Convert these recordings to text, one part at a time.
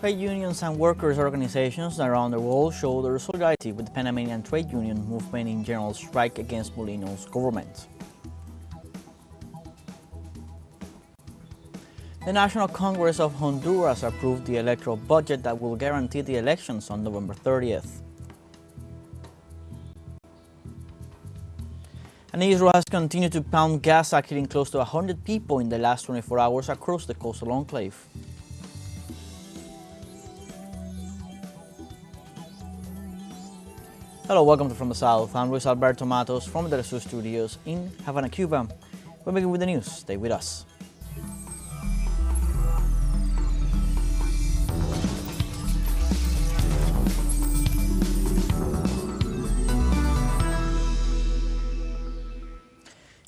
Trade unions and workers' organizations around the world show their solidarity with the Panamanian trade union movement in general strike against Molino's government. The National Congress of Honduras approved the electoral budget that will guarantee the elections on November 30th. And Israel has continued to pound Gaza, killing close to 100 people in the last 24 hours across the coastal enclave. Hello, welcome to From the South. I'm Luis Alberto Matos from the teleSUR studios in Havana, Cuba. We're beginning with the news. Stay with us.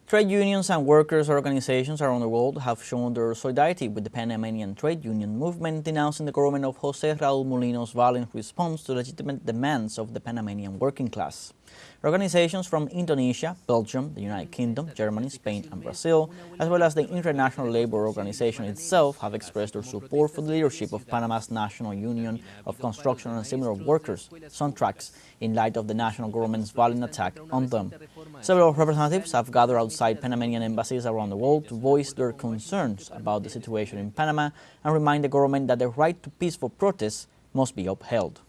Trade unions and workers' organizations around the world have shown their solidarity with the Panamanian trade union movement, denouncing the government of José Raúl Molino's violent response to legitimate demands of the Panamanian working class. Organizations from Indonesia, Belgium, the United Kingdom, Germany, Spain and Brazil, as well as the International Labour Organization itself, have expressed their support for the leadership of Panama's National Union of Construction and Similar Workers, SUNTRACS, in light of the national government's violent attack on them. Several representatives have gathered outside Panamanian embassies around the world to voice their concerns about the situation in Panama and remind the government that the right to peaceful protests must be upheld.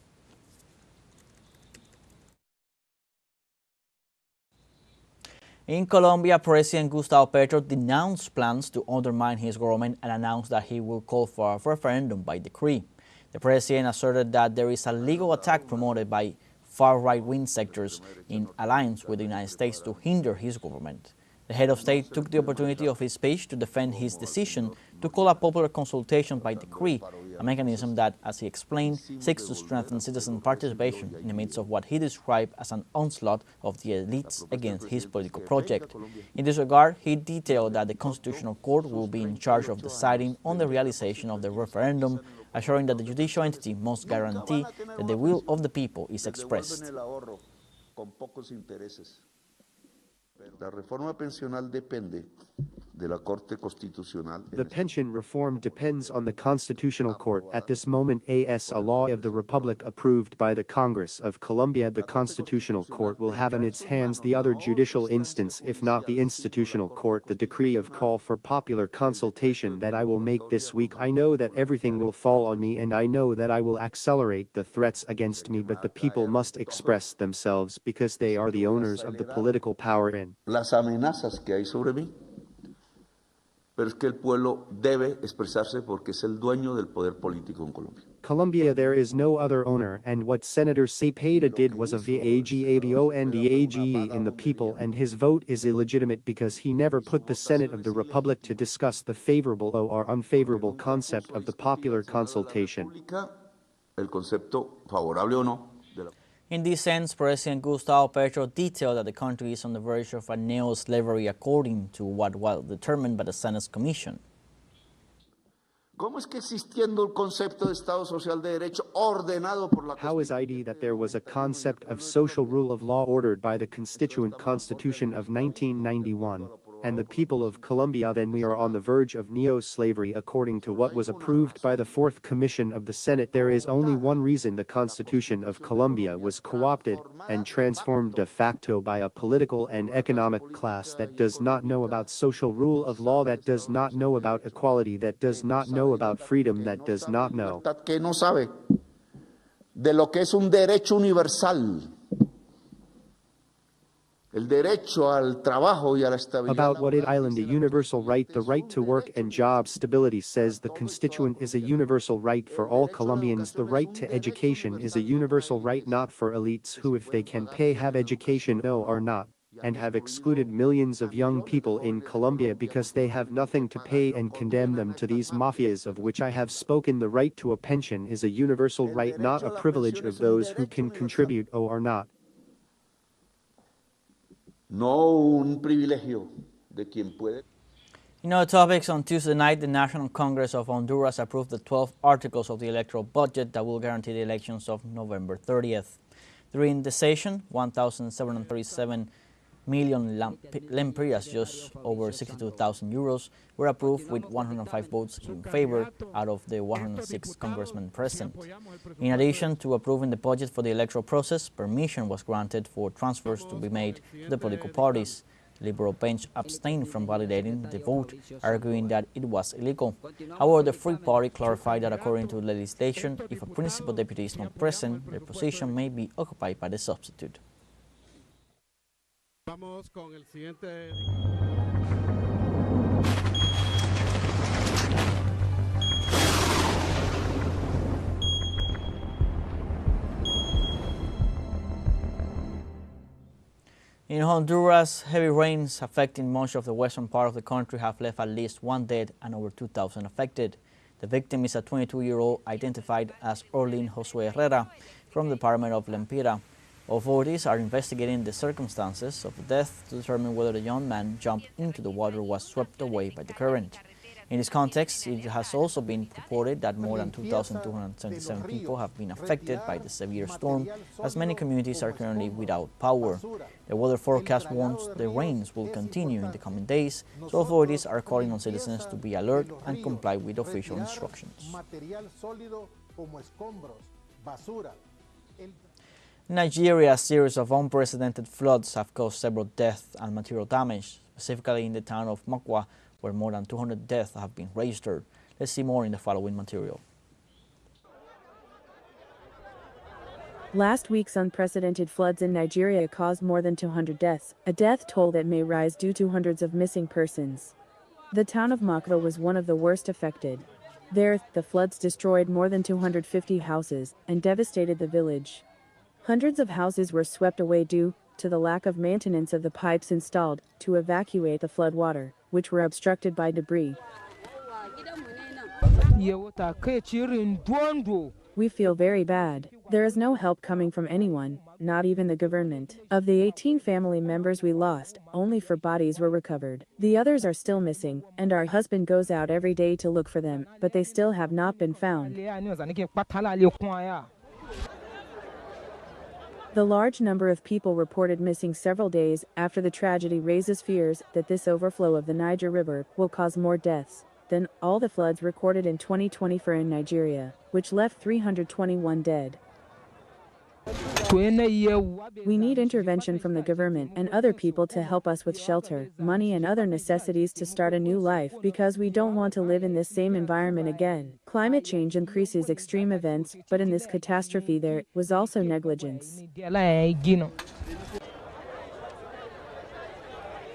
In Colombia, President Gustavo Petro denounced plans to undermine his government and announced that he will call for a referendum by decree. The president asserted that there is a legal attack promoted by far right-wing sectors in alliance with the United States to hinder his government. The head of state took the opportunity of his speech to defend his decision to call a popular consultation by decree, a mechanism that, as he explained, seeks to strengthen citizen participation in the midst of what he described as an onslaught of the elites against his political project. In this regard, he detailed that the Constitutional Court will be in charge of deciding on the realization of the referendum, assuring that the judicial entity must guarantee that the will of the people is expressed. The pension reform depends on the Constitutional Court. At this moment, as a law of the Republic approved by the Congress of Colombia, the Constitutional Court will have in its hands the other judicial instance, if not the Institutional Court, the decree of call for popular consultation that I will make this week. I know that everything will fall on me and I know that I will accelerate the threats against me, but the people must express themselves because they are the owners of the political power in. Las amenazas que hay sobre mí, pero es que el pueblo debe expresarse porque es el dueño del poder político en Colombia. Colombia, there is no other owner, and what Senator Cepeda did was a VAGABONDAGE in the people, and his vote is illegitimate because he never put the Senate of the Republic to discuss the favorable or unfavorable concept of the popular consultation. El concepto favorable o no. In this sense, President Gustavo Petro detailed that the country is on the verge of a neo-slavery according to what was determined by the Senate's Commission. ¿Cómo es que existiendo el concepto de Estado Social de Derecho ordenado por la How is it that there was a concept of social rule of law ordered by the Constituent Constitution of 1991, and the people of Colombia, then we are on the verge of neo-slavery according to what was approved by the Fourth Commission of the Senate? There is only one reason: the Constitution of Colombia was co-opted and transformed de facto by a political and economic class that does not know about social rule of law, that does not know about equality, that does not know about freedom, that does not know que no sabe de lo que es un derecho universal. El derecho al trabajo y a la estabilidad. About what it island, a universal right, the right to work and job stability, says the constituent, is a universal right for all Colombians. The right to education is a universal right, not for elites who, if they can pay, have education, no, are not, and have excluded millions of young people in Colombia because they have nothing to pay and condemn them to these mafias of which I have spoken. The right to a pension is a universal right, not a privilege of those who can contribute or are not. No un privilegio de quien puede. In other topics, on Tuesday night, the National Congress of Honduras approved the 12 articles of the electoral budget that will guarantee the elections of November 30th. During the session, 1,737 million lempiras, just over 62,000 euros, were approved with 105 votes in favor out of the 106 congressmen present. In addition to approving the budget for the electoral process, permission was granted for transfers to be made to the political parties. The Liberal bench abstained from validating the vote, arguing that it was illegal. However, the Free Party clarified that according to legislation, if a principal deputy is not present, their position may be occupied by the substitute. Vamos con el siguiente. In Honduras, heavy rains affecting much of the western part of the country have left at least one dead and over 2,000 affected. The victim is a 22-year-old identified as Orlin Josue Herrera from the department of Lempira. Authorities are investigating the circumstances of the death to determine whether the young man jumped into the water or was swept away by the current. In this context, it has also been reported that more than 2,277 people have been affected by the severe storm, as many communities are currently without power. The weather forecast warns the rains will continue in the coming days, so authorities are calling on citizens to be alert and comply with official instructions. In Nigeria, a series of unprecedented floods have caused several deaths and material damage, specifically in the town of Makwa, where more than 200 deaths have been registered. Let's see more in the following material. Last week's unprecedented floods in Nigeria caused more than 200 deaths, a death toll that may rise due to hundreds of missing persons. The town of Makwa was one of the worst affected. There, the floods destroyed more than 250 houses and devastated the village. Hundreds of houses were swept away due to the lack of maintenance of the pipes installed to evacuate the flood water, which were obstructed by debris. We feel very bad. There is no help coming from anyone, not even the government. Of the 18 family members we lost, only 4 bodies were recovered. The others are still missing, and our husband goes out every day to look for them, but they still have not been found. The large number of people reported missing several days after the tragedy raises fears that this overflow of the Niger River will cause more deaths than all the floods recorded in 2024 in Nigeria, which left 321 dead. We need intervention from the government and other people to help us with shelter, money and other necessities to start a new life, because we don't want to live in this same environment again. Climate change increases extreme events, but in this catastrophe there was also negligence.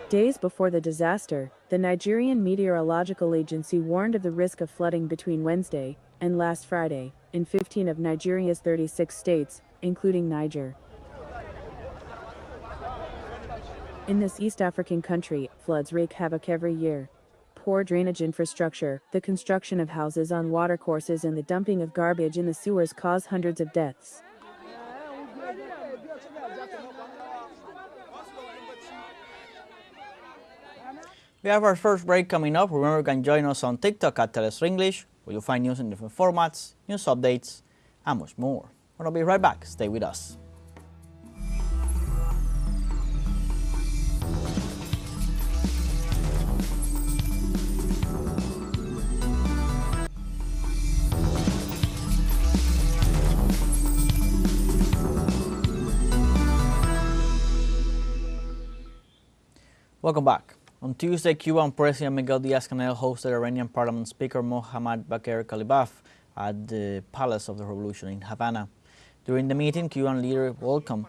Days before the disaster, the Nigerian Meteorological Agency warned of the risk of flooding between Wednesday and last Friday in 15 of Nigeria's 36 states, including Niger. In this East African country, floods wreak havoc every year. Poor drainage infrastructure, the construction of houses on watercourses and the dumping of garbage in the sewers cause hundreds of deaths. We have our first break coming up. Remember, you can join us on TikTok at teleSUR English, where you'll find news in different formats, news updates, and much more. I'll be right back. Stay with us. Welcome back. On Tuesday, Cuban President Miguel Díaz-Canel hosted Iranian Parliament Speaker Mohammad Bagher Khalibaf at the Palace of the Revolution in Havana. During the meeting, Cuban leader welcomed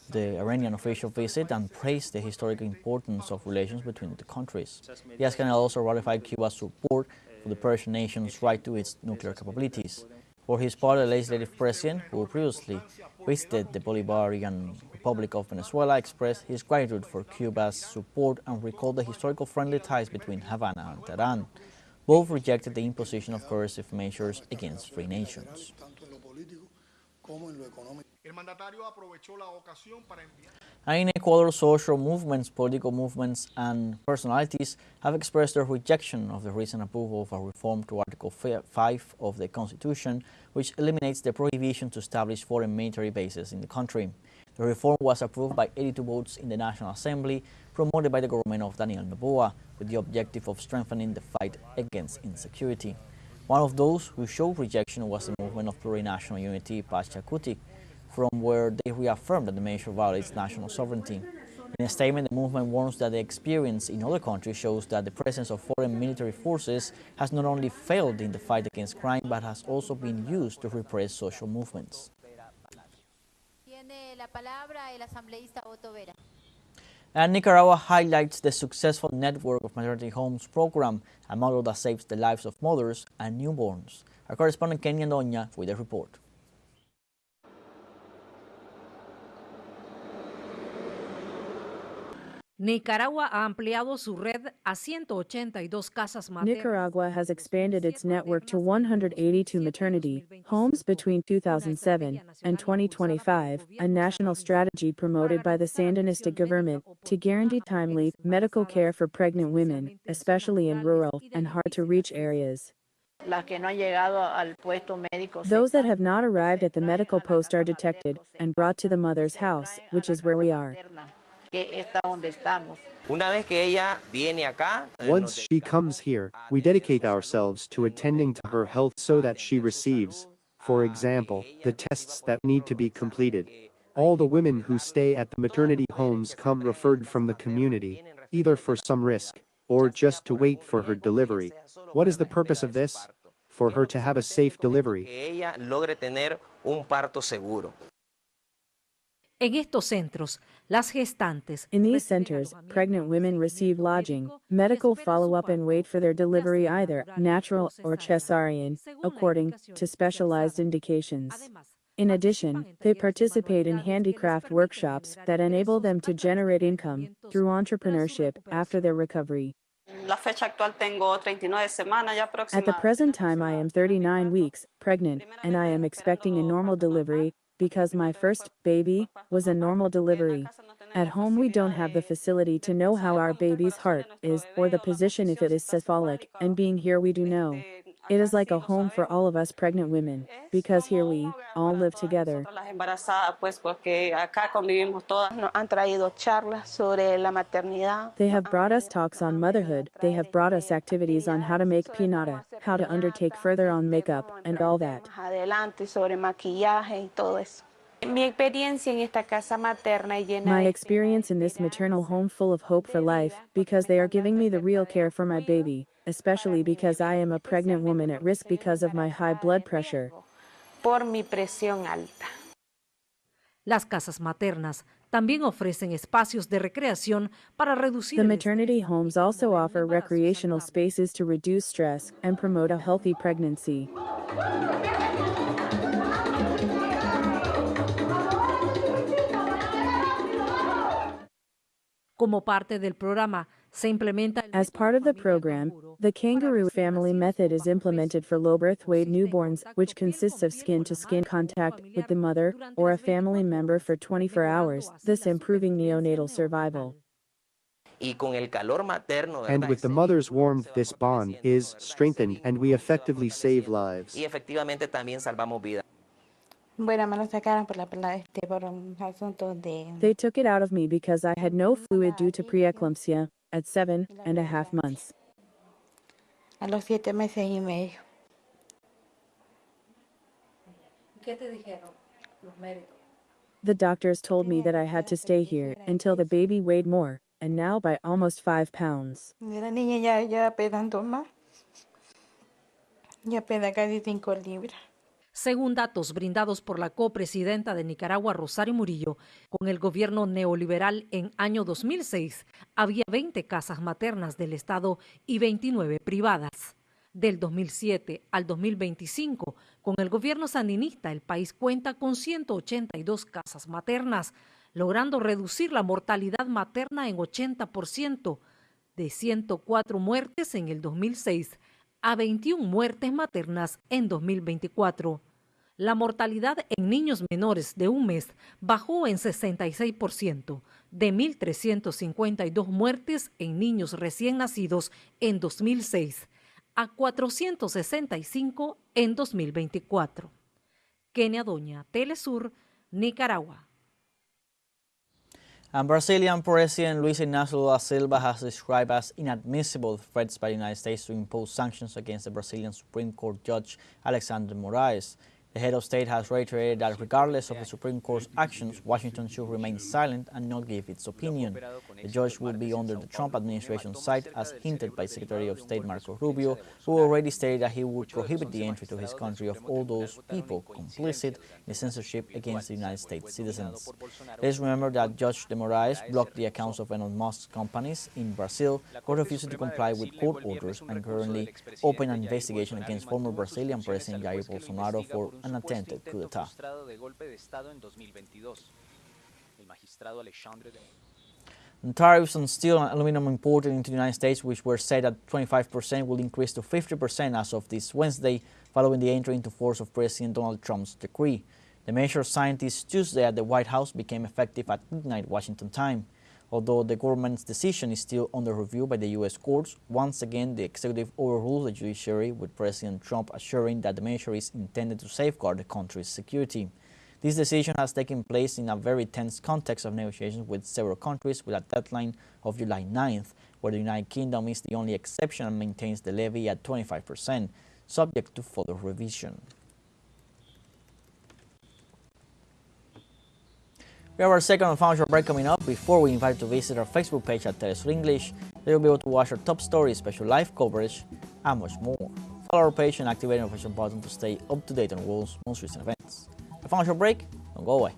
the Iranian official visit and praised the historic importance of relations between the countries. Díaz-Canel also ratified Cuba's support for the Persian nation's right to its nuclear capabilities. For his part, the legislative president, who previously visited the Bolivarian Republic of Venezuela, expressed his gratitude for Cuba's support and recalled the historical friendly ties between Havana and Tehran. Both rejected the imposition of coercive measures against free nations. In Ecuador, social movements, political movements, and personalities have expressed their rejection of the recent approval of a reform to Article 5 of the Constitution, which eliminates the prohibition to establish foreign military bases in the country. The reform was approved by 82 votes in the National Assembly, promoted by the government of Daniel Noboa, with the objective of strengthening the fight against insecurity. One of those who showed rejection was the Movement of Plurinational Unity, Pachacuti, from where they reaffirmed that the measure violates national sovereignty. In a statement, the movement warns that the experience in other countries shows that the presence of foreign military forces has not only failed in the fight against crime, but has also been used to repress social movements. And Nicaragua highlights the successful network of maternity homes program, a model that saves the lives of mothers and newborns. Our correspondent Kenny Andoña with the report. Nicaragua ha ampliado su red a 182 casas maternas. Nicaragua has expanded its network to 182 maternity homes between 2007 and 2025, a national strategy promoted by the Sandinista government to guarantee timely medical care for pregnant women, especially in rural and hard-to-reach areas. Those that have not arrived at the medical post are detected and brought to the mother's house, which is where we are. Once she comes here, we dedicate ourselves to attending to her health so that she receives, for example, the tests that need to be completed. All the women who stay at the maternity homes come referred from the community, either for some risk or just to wait for her delivery. What is the purpose of this? For her to have a safe delivery. En estos centros, las gestantes. In these centers, pregnant women receive lodging, medical follow-up and wait for their delivery, either natural or cesarean, according to specialized indications. In addition, they participate in handicraft workshops that enable them to generate income through entrepreneurship after their recovery. At the present time, I am 39 weeks pregnant, and I am expecting a normal delivery because my first baby was a normal delivery. At home, we don't have the facility to know how our baby's heart is or the position if it is cephalic, and being here we do know. It is like a home for all of us pregnant women, because here we all live together. They have brought us talks on motherhood, they have brought us activities on how to make pinata, how to undertake further on makeup, and all that. My experience in this maternal home full of hope for life, because they are giving me the real care for my baby, especially because I am a pregnant woman at risk because of my high blood pressure. Las casas maternas también ofrecen espacios de recreación para reducir The maternity homes also offer recreational spaces to reduce stress and promote a healthy pregnancy. Como parte del programa, se implementa. As part of the program, the kangaroo family method is implemented for low birth weight newborns, which consists of skin-to-skin contact with the mother or a family member for 24 hours, thus improving neonatal survival. And with the mother's warmth, this bond is strengthened and we effectively save lives. They took it out of me because I had no fluid due to preeclampsia at 7.5 months. The doctors told me that I had to stay here until the baby weighed more, and now by almost 5 pounds. Según datos brindados por la copresidenta de Nicaragua, Rosario Murillo, con el gobierno neoliberal en año 2006, había 20 casas maternas del Estado y 29 privadas. Del 2007 al 2025, con el gobierno sandinista, el país cuenta con 182 casas maternas, logrando reducir la mortalidad materna en 80%, de 104 muertes en el 2006 a 21 muertes maternas en 2024. La mortalidad en niños menores de un mes bajó en 66%, de 1.352 muertes en niños recién nacidos en 2006 a 465 en 2024. Kenia Doña, TeleSUR, Nicaragua. And Brazilian President Luis Inácio Lula Silva has described as inadmissible threats by the United States to impose sanctions against the Brazilian Supreme Court Judge Alexandre Moraes. The head of state has reiterated that regardless of the Supreme Court's actions, Washington should remain silent and not give its opinion. The judge will be under the Trump administration's sight, as hinted by Secretary of State Marco Rubio, who already stated that he would prohibit the entry to his country of all those people complicit in the censorship against the United States citizens. Let's remember that Judge de Moraes blocked the accounts of Elon Musk's companies in Brazil for refusing to comply with court orders and currently opened an investigation against former Brazilian President Jair Bolsonaro for an attempted coup d'etat. And tariffs on steel and aluminum imported into the United States, which were set at 25%, will increase to 50% as of this Wednesday, following the entry into force of President Donald Trump's decree. The measure signed this Tuesday at the White House became effective at midnight Washington time. Although the government's decision is still under review by the U.S. courts, once again the executive overruled the judiciary, with President Trump assuring that the measure is intended to safeguard the country's security. This decision has taken place in a very tense context of negotiations with several countries, with a deadline of July 9th, where the United Kingdom is the only exception and maintains the levy at 25%, subject to further revision. We have our second and final short break coming up. Before we invite you to visit our Facebook page at teleSUR English, there you'll be able to watch our top stories, special live coverage, and much more. Follow our page and activate the notification button to stay up to date on the world's most recent events. A final short break, don't go away.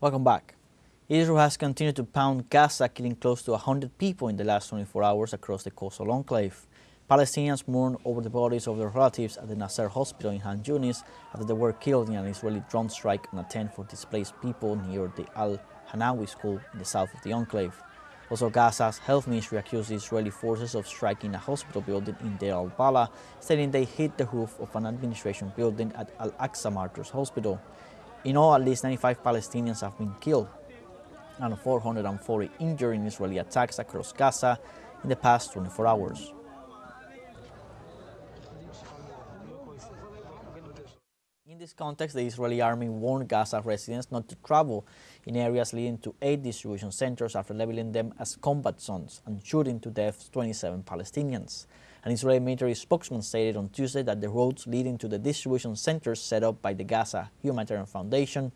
Welcome back. Israel has continued to pound Gaza, killing close to 100 people in the last 24 hours across the coastal enclave. Palestinians mourn over the bodies of their relatives at the Nasser hospital in Han Yunis after they were killed in an Israeli drone strike on a tent for displaced people near the Al-Hanawi school in the south of the enclave. Also, Gaza's health ministry accused the Israeli forces of striking a hospital building in Deir al-Bala, stating they hit the roof of an administration building at Al-Aqsa Martyrs Hospital. In all, at least 95 Palestinians have been killed and 440 injured in Israeli attacks across Gaza in the past 24 hours. In this context, the Israeli army warned Gaza residents not to travel in areas leading to 8 distribution centers after labeling them as combat zones and shooting to death 27 Palestinians. An Israeli military spokesman stated on Tuesday that the roads leading to the distribution centers set up by the Gaza Humanitarian Foundation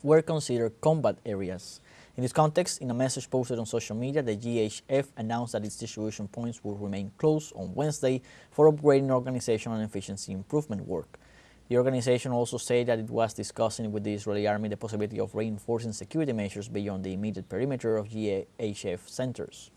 were considered combat areas. In this context, in a message posted on social media, the GHF announced that its distribution points will remain closed on Wednesday for upgrading organization and efficiency improvement work. The organization also said that it was discussing with the Israeli army the possibility of reinforcing security measures beyond the immediate perimeter of GHF centers.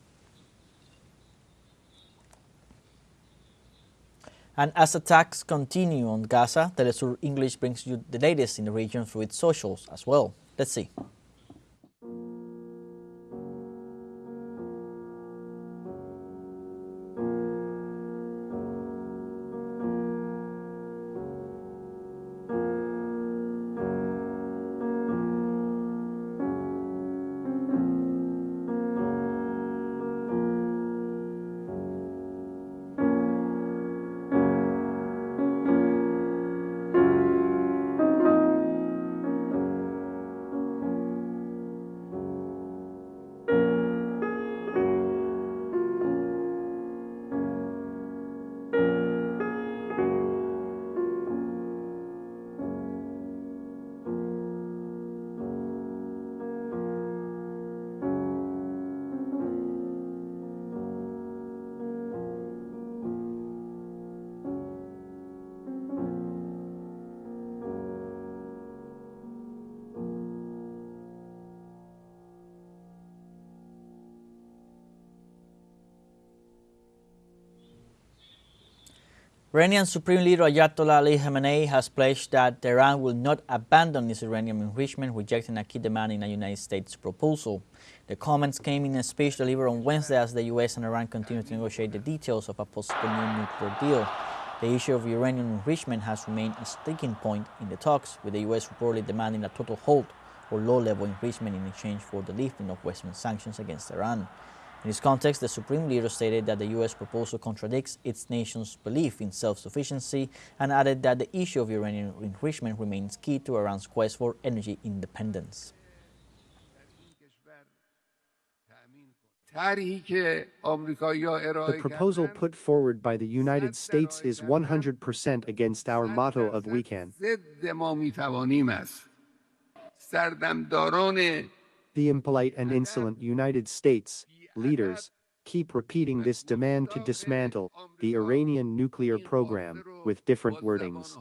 And as attacks continue on Gaza, teleSUR English brings you the latest in the region through its socials as well. Let's see. Iranian Supreme Leader Ayatollah Ali Khamenei has pledged that Tehran will not abandon its uranium enrichment, rejecting a key demand in a United States proposal. The comments came in a speech delivered on Wednesday as the U.S. and Iran continue to negotiate the details of a possible new nuclear deal. The issue of uranium enrichment has remained a sticking point in the talks, with the U.S. reportedly demanding a total halt or low-level enrichment in exchange for the lifting of Western sanctions against Iran. In this context, the Supreme Leader stated that the U.S. proposal contradicts its nation's belief in self-sufficiency and added that the issue of uranium enrichment remains key to Iran's quest for energy independence. The proposal put forward by the United States is 100% against our motto of "we can." The impolite and insolent United States leaders keep repeating this demand to dismantle the Iranian nuclear program with different wordings.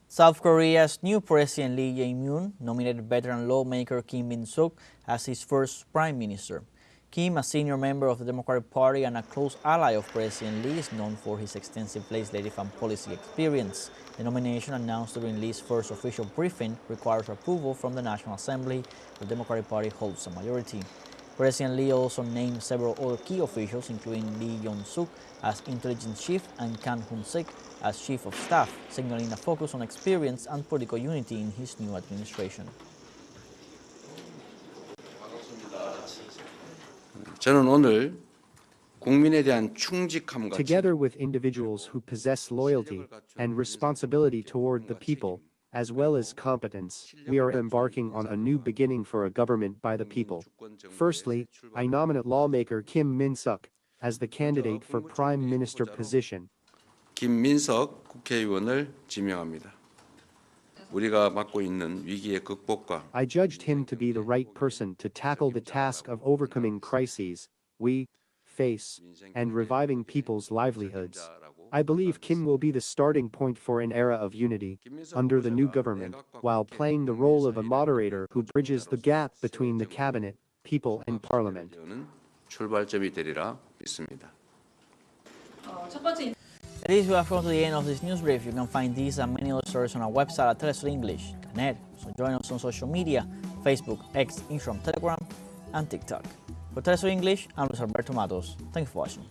South Korea's new President Lee Jae-myung nominated veteran lawmaker Kim Min-suk as his first prime minister. Kim, a senior member of the Democratic Party and a close ally of President Lee, is known for his extensive legislative and policy experience. The nomination, announced during Lee's first official briefing, requires approval from the National Assembly, where the Democratic Party holds a majority. President Lee also named several other key officials, including Lee Yong-suk as intelligence chief and Kang Hun-sik as chief of staff, signaling a focus on experience and political unity in his new administration. Together with individuals who possess loyalty and responsibility toward the people, as well as competence, we are embarking on a new beginning for a government by the people. Firstly, I nominate lawmaker Kim Min-suk as the candidate for prime minister position. 김민석 국회의원을 지명합니다. 우리가 맡고 있는 위기의 극복과 I judged him to be the right person to tackle the task of overcoming crises we face and reviving people's livelihoods. I believe Kim will be the starting point for an era of unity under the new government, while playing the role of a moderator who bridges the gap between the cabinet, people, and parliament. 출발점이 되리라 믿습니다. At least we have come to the end of this news brief. You can find these and many other stories on our website at telesurenglish.net. So join us on social media, Facebook, X, Instagram, Telegram, and TikTok. For TeleSUR English, I'm Luis Alberto Matos. Thank you for watching.